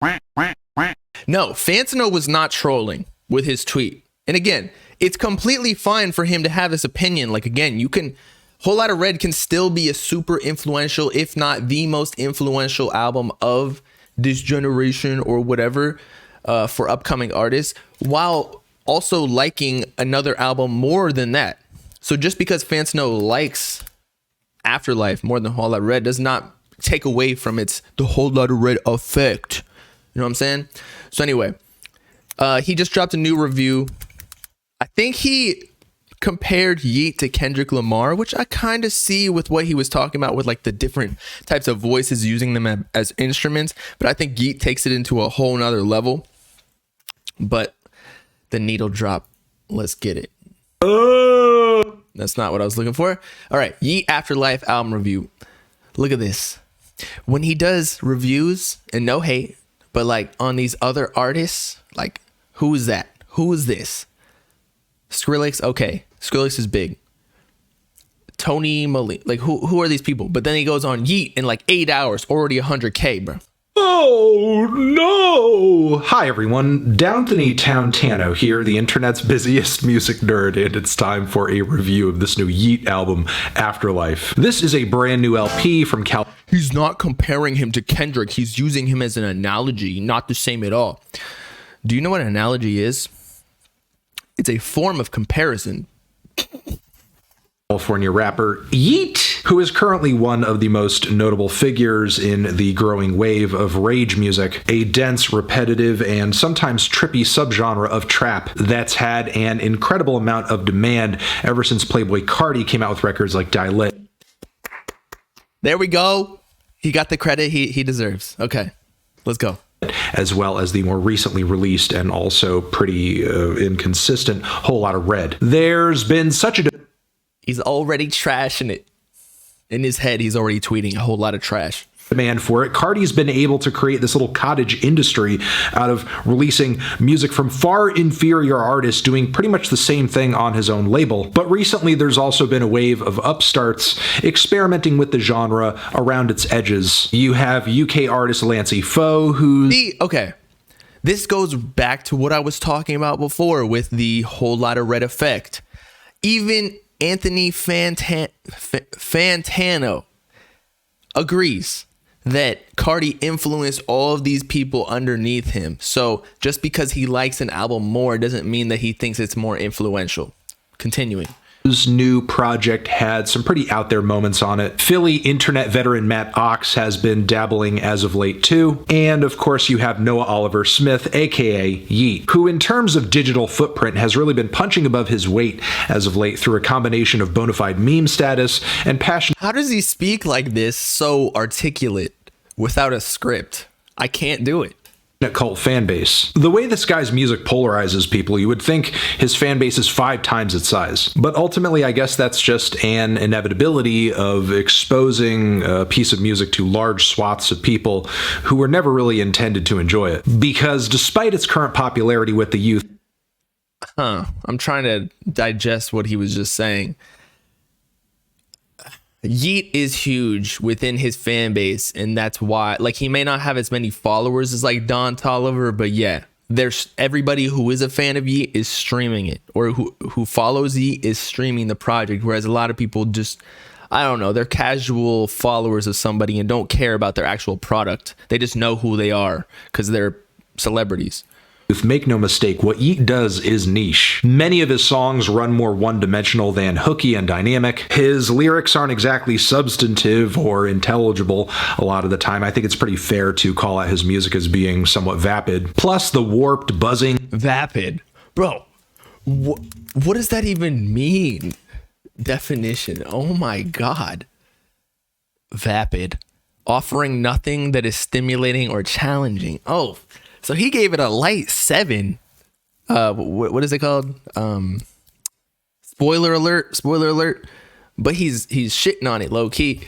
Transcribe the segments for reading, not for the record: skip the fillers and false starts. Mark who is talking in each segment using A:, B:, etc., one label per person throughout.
A: No, Fantano was not trolling with his tweet. And again, it's completely fine for him to have this opinion. Like, again, Whole Lotta Red can still be a super influential, if not the most influential album of this generation or whatever, for upcoming artists, while also liking another album more than that. So just because Fantano likes Afterlife more than Whole Lotta Red does not take away from the Whole Lotta Red effect. You know what I'm saying? So anyway, he just dropped a new review. I think he compared Yeat to Kendrick Lamar, which I kind of see with what he was talking about with like the different types of voices, using them as instruments. But I think Yeat takes it into a whole nother level. But the needle drop, let's get it. That's not what I was looking for. All right, Yeat Afterlife album review. Look at this. When he does reviews, and no hate, but like on these other artists, like who is that? Who is this? Skrillex, okay. Skrillex is big. Tony Moly, like who are these people? But then he goes on Yeat in like 8 hours, already 100K, bro.
B: Oh no! Hi everyone, Downthony Fantano here, the internet's busiest music nerd, and it's time for a review of this new Yeat album, Afterlife. This is a brand new LP from
A: He's not comparing him to Kendrick, he's using him as an analogy, not the same at all. Do you know what an analogy is? It's a form of comparison.
B: California rapper Yeat, who is currently one of the most notable figures in the growing wave of rage music, a dense, repetitive, and sometimes trippy subgenre of trap that's had an incredible amount of demand ever since Playboi Carti came out with records like Die Lit.
A: There we go. He got the credit he deserves. Okay, let's go.
B: As well as the more recently released and also pretty inconsistent Whole Lotta Red. There's been such a...
A: He's already trashing it. In his head, he's already tweeting a whole lot of trash.
B: Demand for it. Carti's been able to create this little cottage industry out of releasing music from far inferior artists doing pretty much the same thing on his own label. But recently there's also been a wave of upstarts experimenting with the genre around its edges. You have UK artist Lancey Foe, who...
A: Okay, this goes back to what I was talking about before with the Whole Lotta Red effect. Even Anthony Fantano agrees that Carti influenced all of these people underneath him. So just because he likes an album more doesn't mean that he thinks it's more influential. Continuing.
B: His new project had some pretty out there moments on it. Philly internet veteran Matt Ox has been dabbling as of late too. And of course you have Noah Oliver Smith, aka Yeat, who in terms of digital footprint has really been punching above his weight as of late through a combination of bona fide meme status and passion.
A: How does he speak like this so articulate without a script? I can't do it.
B: Cult fan base. The way this guy's music polarizes people, you would think his fan base is 5 times its size. But ultimately, I guess that's just an inevitability of exposing a piece of music to large swaths of people who were never really intended to enjoy it. Because despite its current popularity with the youth...
A: I'm trying to digest what he was just saying. Yeat is huge within his fan base, and that's why, like, he may not have as many followers as like Don Toliver, but yeah, there's everybody who is a fan of Yeat is streaming it, or who follows Yeat is streaming the project, whereas a lot of people just, I don't know, they're casual followers of somebody and don't care about their actual product. They just know who they are because they're celebrities.
B: Make no mistake, what Yeat does is niche. Many of his songs run more one-dimensional than hooky and dynamic. His lyrics aren't exactly substantive or intelligible a lot of the time. I think it's pretty fair to call out his music as being somewhat vapid. Plus the warped buzzing.
A: Vapid? Bro, what does that even mean? Definition. Oh my God. Vapid. Offering nothing that is stimulating or challenging. Oh, so he gave it a light 7. What is it called? Spoiler alert. But he's shitting on it low key.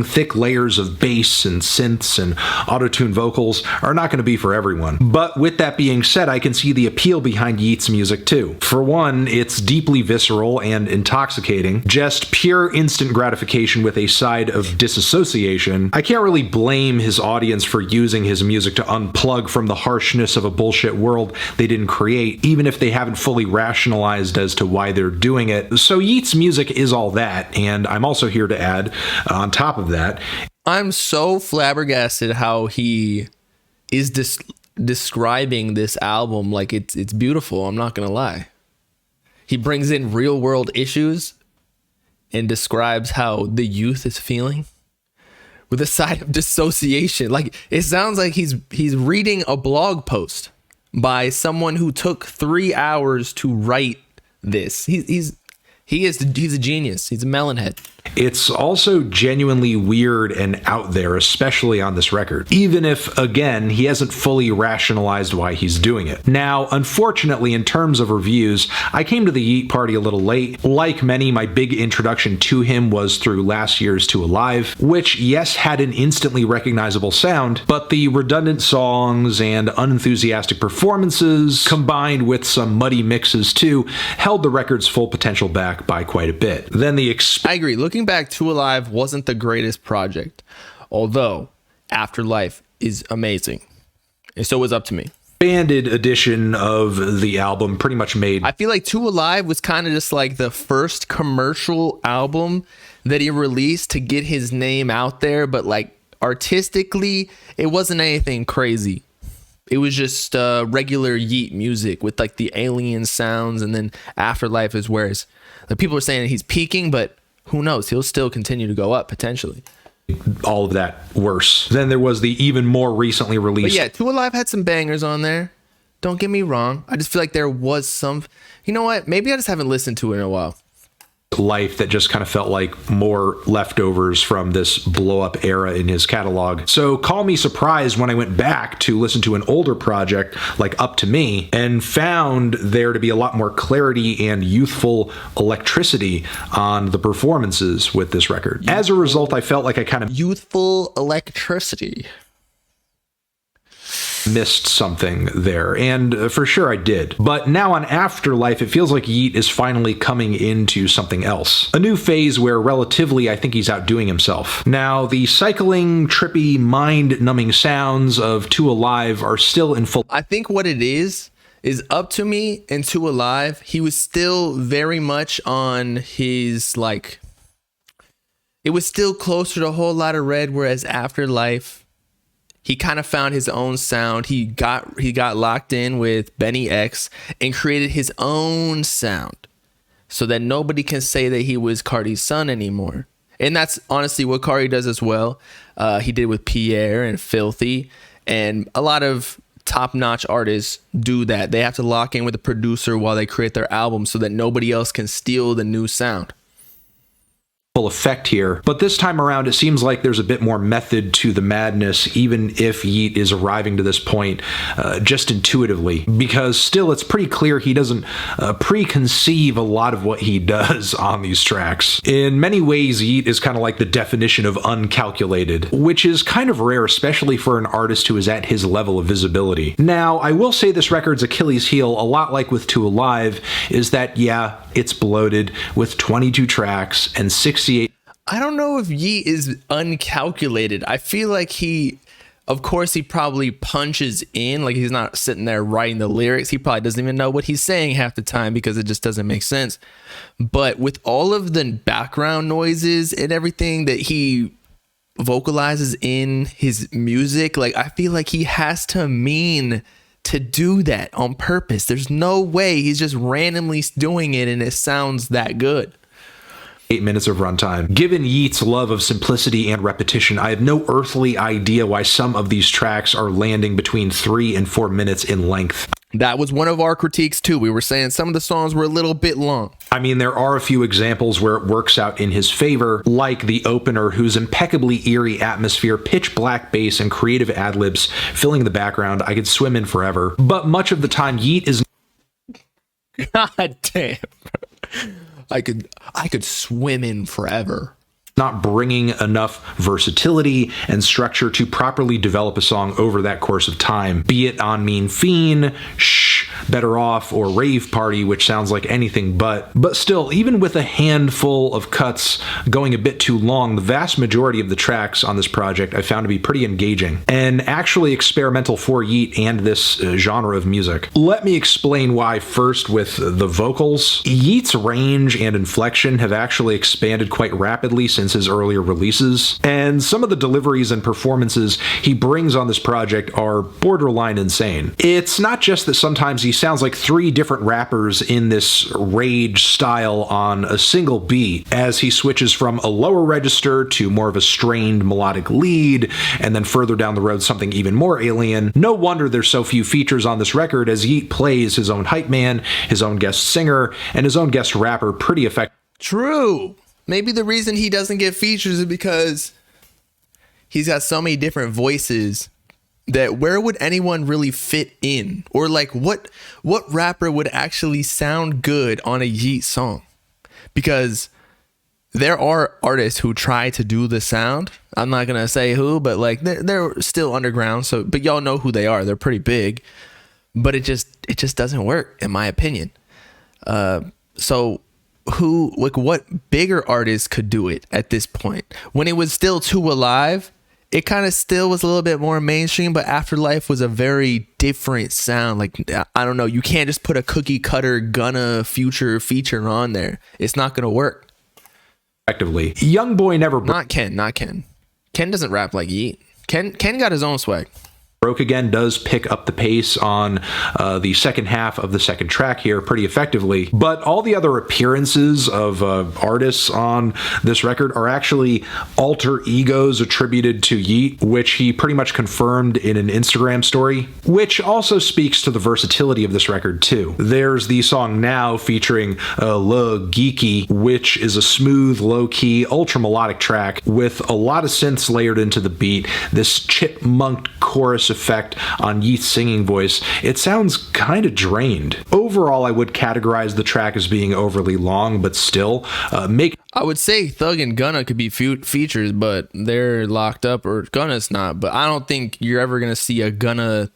B: thick layers of bass and synths and auto-tune vocals are not going to be for everyone. But with that being said, I can see the appeal behind Yeat's music too. For one, it's deeply visceral and intoxicating, just pure instant gratification with a side of disassociation. I can't really blame his audience for using his music to unplug from the harshness of a bullshit world they didn't create, even if they haven't fully rationalized as to why they're doing it. So Yeat's music is all that, and I'm also here to add, on top of that,
A: I'm so flabbergasted how he is describing this album like it's beautiful. I'm not gonna lie. He brings in real world issues and describes how the youth is feeling with a side of dissociation. Like, it sounds like he's reading a blog post by someone who took 3 hours to write this. He's a genius. He's a melonhead.
B: It's also genuinely weird and out there, especially on this record, even if, again, he hasn't fully rationalized why he's doing it. Now, unfortunately, in terms of reviews, I came to the Yeat party a little late. Like many, my big introduction to him was through last year's Too Alive, which, yes, had an instantly recognizable sound, but the redundant songs and unenthusiastic performances, combined with some muddy mixes too, held the record's full potential back by quite a bit. Then I
A: agree. Looking back, Too Alive wasn't the greatest project, although Afterlife is amazing. And so was Up to Me.
B: Expanded edition of the album pretty much made.
A: I feel like Too Alive was kind of just like the first commercial album that he released to get his name out there, but like artistically, it wasn't anything crazy. It was just regular Yeat music with like the alien sounds, and then Afterlife is where it's, like, people are saying he's peaking, but who knows? He'll still continue to go up potentially.
B: All of that worse. Then there was the even more recently released.
A: But yeah, Too Alive had some bangers on there. Don't get me wrong. I just feel like there was some. You know what? Maybe I just haven't listened to it in a while.
B: Life that just kind of felt like more leftovers from this blow up era in his catalog. So call me surprised when I went back to listen to an older project like Up to Me and found there to be a lot more clarity and youthful electricity on the performances with this record. As a result, I felt like I kind of
A: youthful electricity.
B: Missed something there, and for sure I did. But now on Afterlife, it feels like Yeat is finally coming into something else. A new phase where relatively I think he's outdoing himself. Now, the cycling, trippy, mind-numbing sounds of Too Alive are still in full.
A: I think what it is Up to Me and Too Alive, he was still very much on his, like, it was still closer to a Whole Lot of Red, whereas Afterlife, he kind of found his own sound. He got locked in with Benny X and created his own sound so that nobody can say that he was Cardi's son anymore. And that's honestly what Cardi does as well. He did with Pierre and Filthy, and a lot of top-notch artists do that. They have to lock in with the producer while they create their album so that nobody else can steal the new sound.
B: Effect here, but this time around it seems like there's a bit more method to the madness, even if Yeat is arriving to this point just intuitively, because still it's pretty clear he doesn't preconceive a lot of what he does on these tracks. In many ways, Yeat is kind of like the definition of uncalculated, which is kind of rare, especially for an artist who is at his level of visibility. Now, I will say this record's Achilles heel, a lot like with Too Alive, is that, yeah, it's bloated with 22 tracks and 68.
A: I don't know if Yeat is uncalculated. I feel like of course, he probably punches in, like he's not sitting there writing the lyrics. He probably doesn't even know what he's saying half the time because it just doesn't make sense. But with all of the background noises and everything that he vocalizes in his music, like, I feel like he has to mean to do that on purpose. There's no way he's just randomly doing it and it sounds that good.
B: 8 minutes of runtime. Given Yeat's love of simplicity and repetition, I have no earthly idea why some of these tracks are landing between 3 and 4 minutes in length.
A: That was one of our critiques too. We were saying some of the songs were a little bit long.
B: I mean, there are a few examples where it works out in his favor, like the opener, whose impeccably eerie atmosphere, pitch black bass, and creative ad-libs filling the background I could swim in forever. But much of the time, Yeat is...
A: God damn. I could swim in forever.
B: not bringing enough versatility and structure to properly develop a song over that course of time, be it on Mean Fiend, Shh, Better Off, or Rave Party, which sounds like anything but. But still, even with a handful of cuts going a bit too long, the vast majority of the tracks on this project I found to be pretty engaging and actually experimental for Yeat and this genre of music. Let me explain why first with the vocals. Yeat's range and inflection have actually expanded quite rapidly since his earlier releases, and some of the deliveries and performances he brings on this project are borderline insane. It's not just that sometimes he sounds like 3 different rappers in this rage style on a single beat, as he switches from a lower register to more of a strained melodic lead, and then further down the road something even more alien. No wonder there's so few features on this record, as Yeat plays his own hype man, his own guest singer, and his own guest rapper pretty effectively.
A: True. Maybe the reason he doesn't get features is because he's got so many different voices that where would anyone really fit in? Or like what rapper would actually sound good on a Yeat song? Because there are artists who try to do the sound. I'm not going to say who, but like they're still underground. So, but y'all know who they are. They're pretty big, but it just doesn't work in my opinion. So who, like what bigger artists could do it at this point? When it was still Two Alive, it kind of still was a little bit more mainstream, but Afterlife was a very different sound. Like, I don't know. You can't just put a cookie cutter Gunna Future feature on there. It's not going to work.
B: Effectively. Young Boy never
A: Not Ken. Ken doesn't rap like Yeat. Ken got his own swag.
B: Broke Again does pick up the pace on the second half of the second track here pretty effectively, but all the other appearances of artists on this record are actually alter egos attributed to Yeat, which he pretty much confirmed in an Instagram story, which also speaks to the versatility of this record too. There's the song Now featuring Le Geeky, which is a smooth, low-key, ultra-melodic track with a lot of synths layered into the beat, this chipmunked chorus effect on Yeat's singing voice. It sounds kind of drained. Overall, I would categorize the track as being overly long, but still I would say Thug and Gunna could be features, but they're locked up, or Gunna's not. But I don't think you're ever going to see a Gunna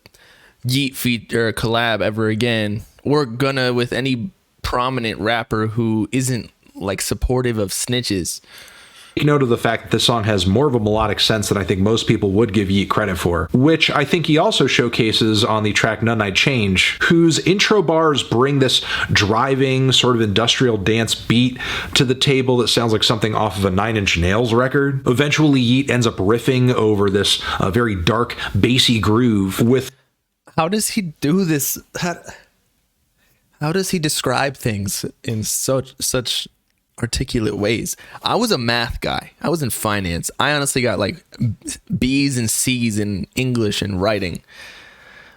B: Yeat feat or collab ever again, or Gunna with any prominent rapper who isn't like supportive of snitches. Take note of the fact that this song has more of a melodic sense than I think most people would give Yeat credit for, which I think he also showcases on the track None Night Change, whose intro bars bring this driving sort of industrial dance beat to the table that sounds like something off of a Nine Inch Nails record. Eventually, Yeat ends up riffing over this very dark, bassy groove with... How does he do this? How does he describe things in such articulate ways? I was a math guy. I was in finance. I honestly got like B's and C's in English and writing.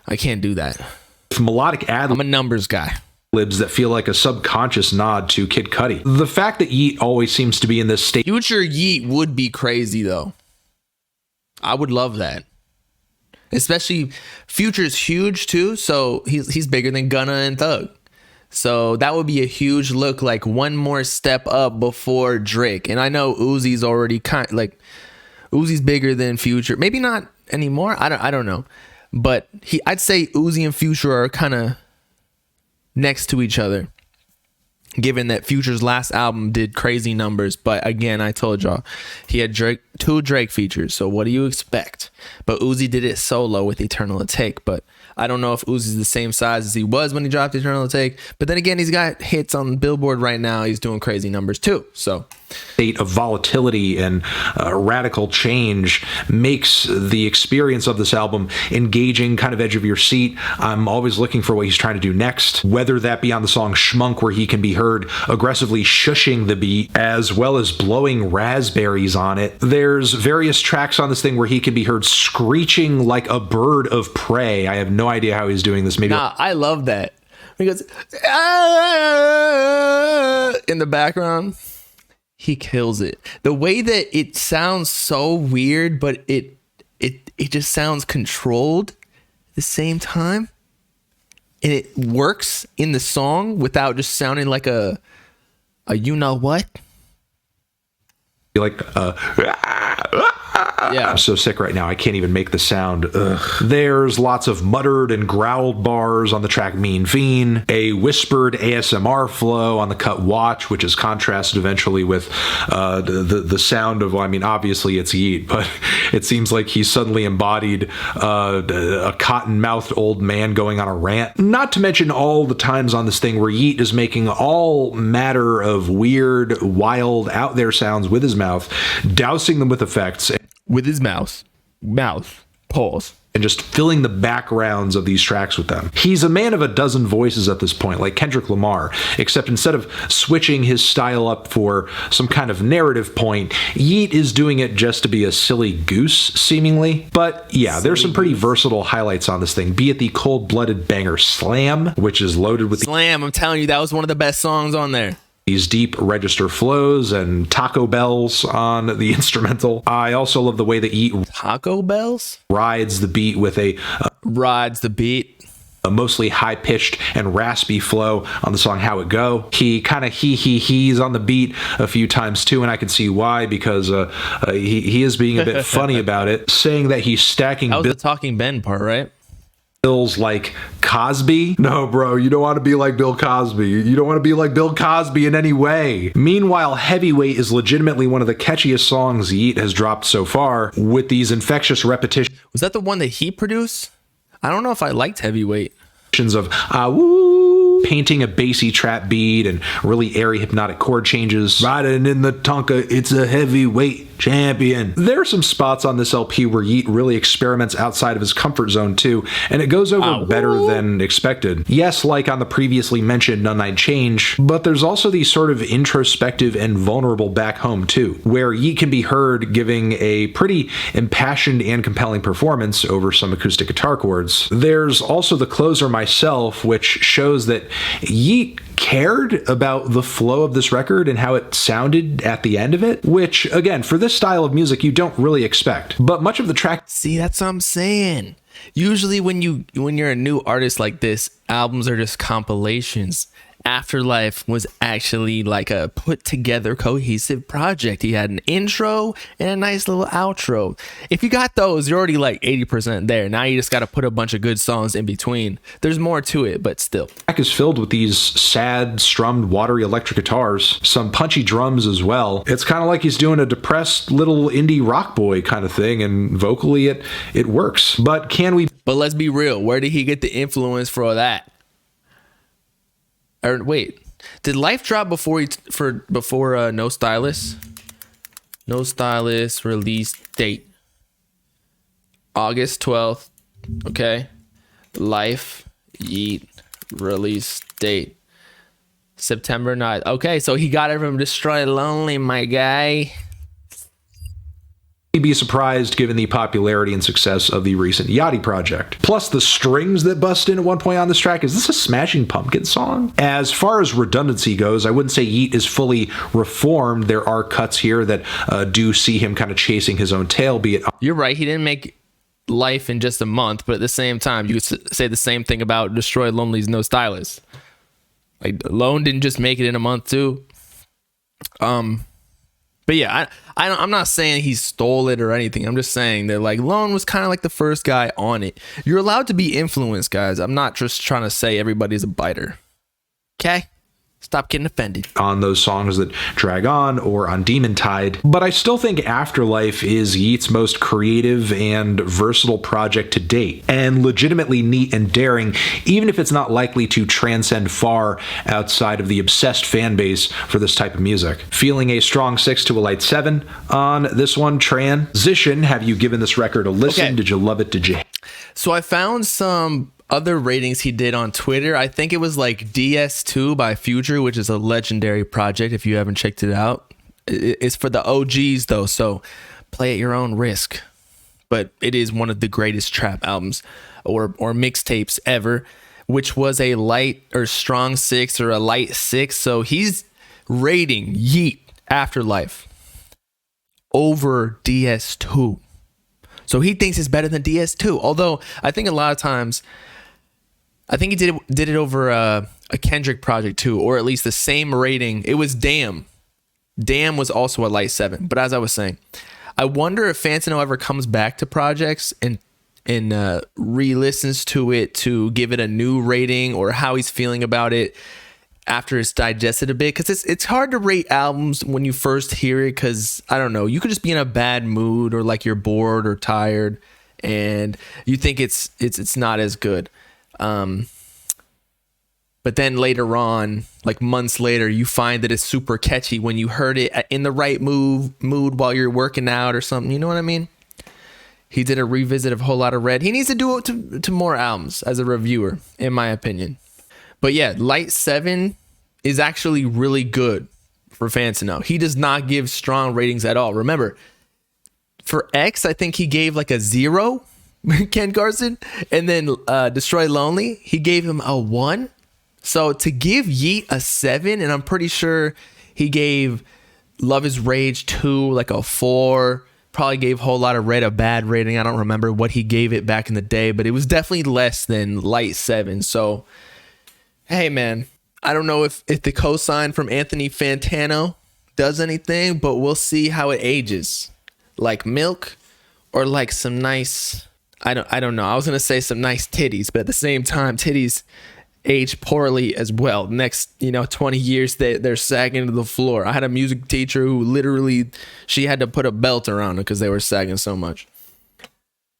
B: I can't do that. Melodic ad. I'm a numbers guy. Libs that feel like a subconscious nod to Kid Cudi. The fact that Yeat always seems to be in this state. Future Yeat would be crazy though. I would love that. Especially Future's huge too, so he's bigger than Gunna and Thug. So that would be a huge look, like one more step up before Drake. And I know Uzi's already Uzi's bigger than Future. Maybe not anymore. I don't know. But I'd say Uzi and Future are kind of next to each other, given that Future's last album did crazy numbers. But again, I told y'all, he had two Drake features. So what do you expect? But Uzi did it solo with Eternal Take. But I don't know if Uzi's the same size as he was when he dropped Eternal Take. But then again, he's got hits on Billboard right now. He's doing crazy numbers too. So state of volatility and radical change makes the experience of this album engaging, kind of edge of your seat. I'm always looking for what he's trying to do next, whether that be on the song Schmunk, where he can be heard aggressively shushing the beat as well as blowing raspberries on it. There's various tracks on this thing where he can be heard screeching like a bird of prey. I have no idea how he's doing this. Maybe I love that. He goes in the background. He kills it. The way that it sounds so weird, but it just sounds controlled at the same time. And it works in the song without just sounding like a you know what? like
A: Yeah.
B: I'm so sick right now I can't even make the sound. Ugh. There's lots of muttered and growled bars on the track Mean Fiend, a whispered ASMR flow on the cut Watch, which is contrasted eventually with the sound of, well, I mean, obviously it's Yeat, but it seems like he suddenly embodied a cotton-mouthed old man going on a rant. Not to mention all the times on this thing where Yeat is making all matter of weird, wild, out there sounds with his mouth, dousing them with effects.
A: With his mouth, pause.
B: And just filling the backgrounds of these tracks with them. He's a man of a dozen voices at this point, like Kendrick Lamar, except instead of switching his style up for some kind of narrative point, Yeat is doing it just to be a silly goose, seemingly. But yeah, there's some pretty versatile highlights on this thing, be it the cold-blooded banger Slam, which is loaded with
A: Slam, I'm telling you, that was one of the best songs on there.
B: These deep register flows and Taco Bells on the instrumental. I also love the way that Yeat
A: Taco Bells
B: rides the beat with a mostly high-pitched and raspy flow on the song How It Go. He kind of he's on the beat a few times too, and I can see why, because he is being a bit funny about it, saying that he's stacking.
A: That was the Talking Ben part, right?
B: Bills like Cosby. No, bro, you don't want to be like Bill Cosby. You don't want to be like Bill Cosby in any way. Meanwhile, Heavyweight is legitimately one of the catchiest songs Yeat has dropped so far, with these infectious repetitions.
A: Was that the one that he produced? I don't know if I liked Heavyweight.
B: Of woo, painting a bassy trap beat and really airy hypnotic chord changes. Riding in the Tonka, it's a heavyweight champion. There are some spots on this LP where Yeat really experiments outside of his comfort zone too, and it goes over better than expected. Yes, like on the previously mentioned None Night Change, but there's also the sort of introspective and vulnerable Back Home too, where Yeat can be heard giving a pretty impassioned and compelling performance over some acoustic guitar chords. There's also the closer Myself, which shows that Yeat cared about the flow of this record and how it sounded at the end of it, which, again, for this style of music, you don't really expect. But much of the track...
A: See, that's what I'm saying. Usually when you're a new artist like this, albums are just compilations. Afterlife was actually like a put together cohesive project. He had an intro and a nice little outro. If you got those, you're already like 80% there. Now you just got to put a bunch of good songs in between. There's more to it, but still.
B: The track is filled with these sad, strummed, watery electric guitars, some punchy drums as well. It's kind of like he's doing a depressed little indie rock boy kind of thing, and vocally it works. But let's be real, where did he get the influence for all that?
A: Or wait, did Life drop before No Stylist? No Stylist release date August 12th. Okay. Life, Yeat release date September 9th. Okay, so he got it from Destroy Lonely, my guy.
B: Be surprised given the popularity and success of the recent Yachty project. Plus the strings that bust in at one point on this track. Is this a Smashing Pumpkins song? As far as redundancy goes, I wouldn't say Yeat is fully reformed. There are cuts here that do see him kind of chasing his own tail, be it...
A: You're right, he didn't make Life in just a month, but at the same time, you could say the same thing about Destroy Lonely's No Stylist. Like, Lone didn't just make it in a month too. But yeah, I'm not saying he stole it or anything. I'm just saying that like Lone was kind of like the first guy on it. You're allowed to be influenced, guys. I'm not just trying to say everybody's a biter. Okay? Stop getting offended.
B: On those songs that drag on or on Demon Tide. But I still think Afterlife is Yeat's most creative and versatile project to date, and legitimately neat and daring, even if it's not likely to transcend far outside of the obsessed fan base for this type of music. Feeling a strong 6 to a light 7 on this one, Transition. Have you given this record a listen? Okay. Did you love it? Did you?
A: So I found some other ratings he did on Twitter. I think it was like DS2 by Future, which is a legendary project if you haven't checked it out. It's for the OGs though, so play at your own risk. But it is one of the greatest trap albums or mixtapes ever, which was a light or strong 6 or a light 6. So he's rating Yeat Afterlife over DS2. So he thinks it's better than DS2. Although I think a lot of times, I think he did it over a Kendrick project too, or at least the same rating. It was Damn. Damn was also a light 7. But as I was saying, I wonder if Fantano ever comes back to projects and re-listens to it to give it a new rating, or how he's feeling about it after it's digested a bit, because it's hard to rate albums when you first hear it, because I don't know, you could just be in a bad mood, or like you're bored or tired and you think it's not as good, but then later on, like months later, you find that it's super catchy when you heard it in the right mood while you're working out or something, you know what I mean? He did a revisit of Whole Lotta Red. He needs to do it to more albums as a reviewer, in my opinion. But yeah, Light 7 is actually really good for Fantano. He does not give strong ratings at all. Remember, for X, I think he gave like a 0, Ken Carson. And then Destroy Lonely, he gave him a 1. So to give Yeat a 7, and I'm pretty sure he gave Love is Rage 2 like a 4. Probably gave Whole Lotta Red a bad rating. I don't remember what he gave it back in the day, but it was definitely less than Light 7. So, hey, man, I don't know if the cosign from Anthony Fantano does anything, but we'll see how it ages. Like milk, or like some nice, I don't know. I was going to say some nice titties, but at the same time, titties age poorly as well. Next, 20 years, they're sagging to the floor. I had a music teacher who literally, she had to put a belt around it because they were sagging so much.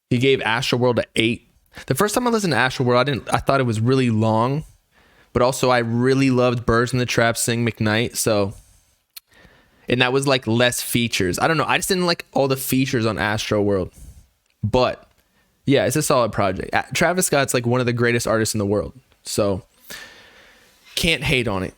A: He gave Astroworld a 8. The first time I listened to Astroworld, I thought it was really long, but also I really loved Birds in the Trap Sing McKnight. So, and that was like less features. I don't know. I just didn't like all the features on Astroworld, but yeah, it's a solid project. Travis Scott's like one of the greatest artists in the world. So can't hate on it.